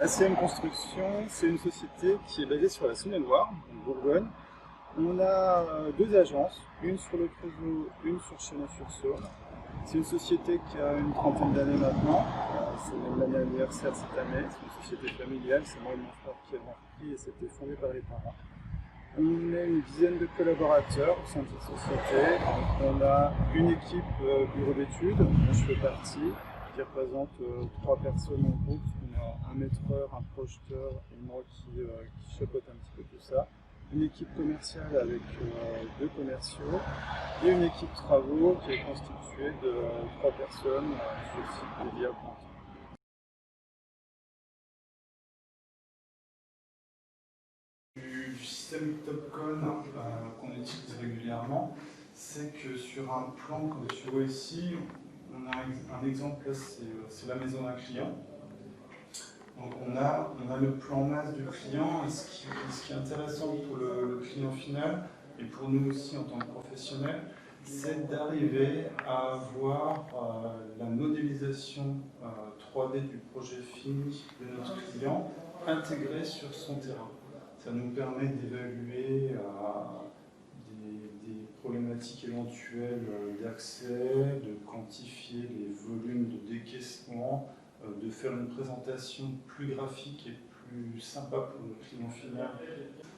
ACM Construction, c'est une société qui est basée sur la Saône-et-Loire, en Bourgogne. On a deux agences, une sur le Creusot, une sur Chenonceau-sur-Saône. C'est une société qui a une trentaine d'années maintenant. C'est même l'année anniversaire cette année. C'est une société familiale, c'est moi et mon frère qui avons repris et c'était fondé par les parents. On est une dizaine de collaborateurs au sein de cette société. Donc, on a une équipe bureau d'études, dont je fais partie, qui représente trois personnes en groupe. On a un maîtreur, un projeteur et moi qui chapeaute un petit peu tout ça. Une équipe commerciale avec deux commerciaux et une équipe travaux qui est constituée de trois personnes sur le site dédié à Pointe. Du système TopCon qu'on utilise régulièrement, c'est que sur un plan, comme tu vois ici, on a un exemple, là c'est la maison d'un client. Donc on a le plan masse du client, et ce qui est intéressant pour le client final, et pour nous aussi en tant que professionnels, c'est d'arriver à avoir la modélisation 3D du projet fini de notre client intégrée sur son terrain. Ça nous permet d'évaluer des problématiques éventuelles d'accès, de quantifier les volumes de décaissement, de faire une présentation plus graphique et plus sympa pour le client final.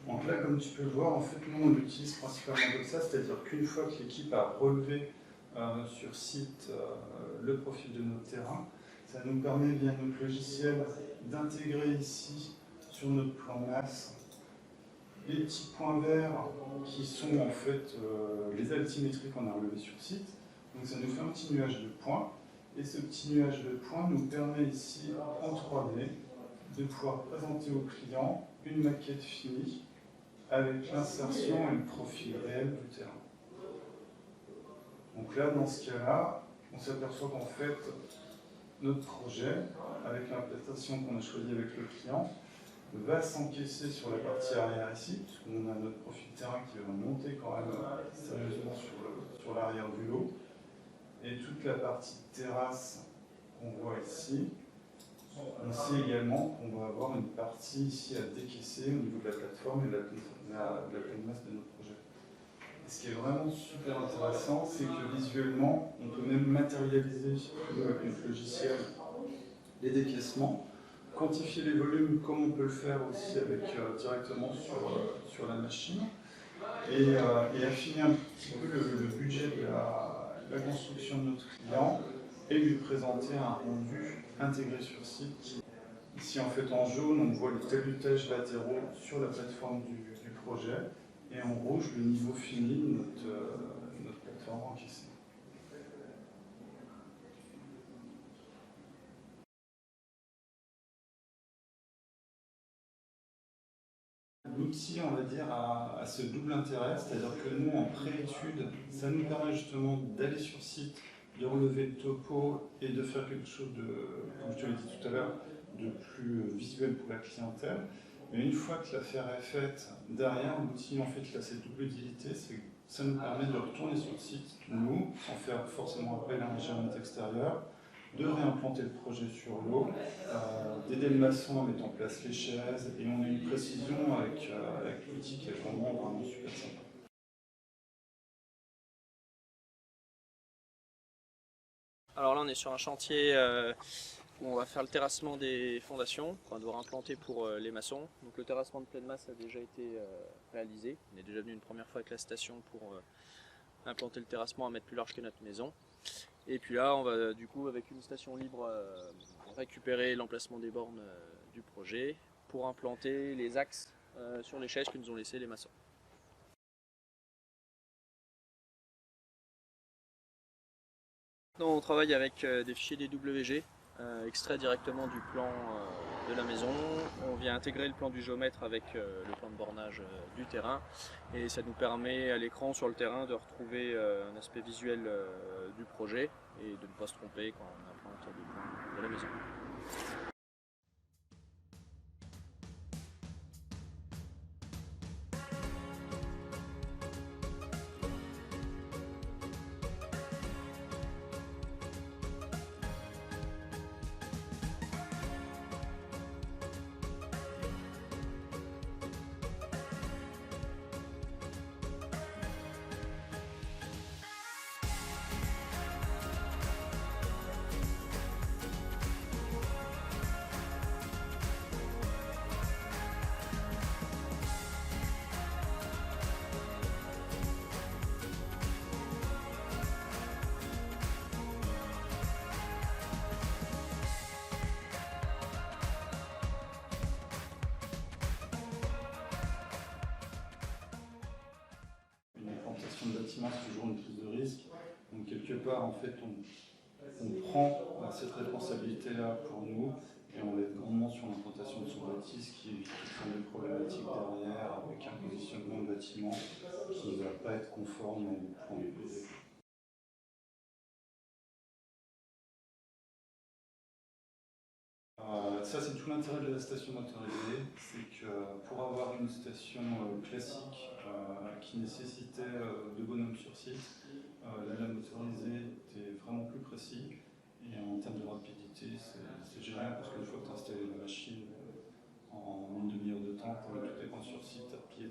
Donc là, comme tu peux le voir, en fait, nous on l'utilise principalement comme ça, c'est-à-dire qu'une fois que l'équipe a relevé sur site le profil de notre terrain, ça nous permet via notre logiciel d'intégrer ici sur notre plan masse les petits points verts qui sont en fait les altimétries qu'on a relevées sur site. Donc ça nous fait un petit nuage de points. Et ce petit nuage de points nous permet ici, en 3D, de pouvoir présenter au client une maquette finie avec l'insertion et le profil réel du terrain. Donc là, dans ce cas-là, on s'aperçoit qu'en fait, notre projet, avec l'implantation qu'on a choisie avec le client, va s'encaisser sur la partie arrière ici, puisqu'on a notre profil terrain qui va monter quand même sérieusement sur l'arrière du lot. Et toute la partie terrasse qu'on voit ici, on sait également qu'on va avoir une partie ici à décaisser au niveau de la plateforme et de la pleine masse de notre projet. Et ce qui est vraiment super intéressant, c'est que visuellement, on peut même matérialiser avec notre logiciel les décaissements, quantifier les volumes comme on peut le faire aussi avec, directement sur la machine, et affiner un petit peu le budget de la construction de notre client et lui présenter un rendu intégré sur site. Ici en fait en jaune on voit les talutages latéraux sur la plateforme du projet et en rouge le niveau fini de notre plateforme encaissée. L'outil, on va dire, a ce double intérêt, c'est-à-dire que nous, en pré-étude, ça nous permet justement d'aller sur site, de relever le topo et de faire quelque chose de, comme je te l'ai dit tout à l'heure, de plus visuel pour la clientèle. Mais une fois que l'affaire est faite, derrière, l'outil, en fait, il a cette double utilité, c'est que ça nous permet de retourner sur le site, nous, sans faire forcément appel à un ingénieur extérieur, de réimplanter le projet sur l'eau, d'aider le maçon à mettre en place les chaises, et on a une précision avec l'outil qui est vraiment super sympa. Alors là on est sur un chantier où on va faire le terrassement des fondations qu'on va devoir implanter pour les maçons. Donc le terrassement de pleine masse a déjà été réalisé. On est déjà venu une première fois avec la station pour implanter le terrassement à mètre plus large que notre maison. Et puis là on va du coup avec une station libre récupérer l'emplacement des bornes du projet pour implanter les axes sur les chaises que nous ont laissé les maçons. Non, on travaille avec des fichiers DWG extraits directement du plan de la maison. On vient intégrer le plan du géomètre avec le plan de bornage du terrain et ça nous permet à l'écran sur le terrain de retrouver un aspect visuel du projet et de ne pas se tromper quand on implante le plan de la maison. bâtiment, c'est toujours une prise de risque. Donc quelque part, en fait, on prend cette responsabilité-là pour nous et on l'aide grandement sur l'implantation de son bâti, ce qui évite toutes sortes de problématiques derrière avec un positionnement de bâtiment qui ne va pas être conforme au plan imposé. Ça, c'est tout l'intérêt de la station motorisée, c'est que pour avoir une station classique qui nécessitait deux bonhommes sur site, la motorisée était vraiment plus précis. Et en termes de rapidité, c'est génial parce qu'une fois que tu as installé la machine, en une demi-heure de temps, tu mets tous tes points sur site, à pied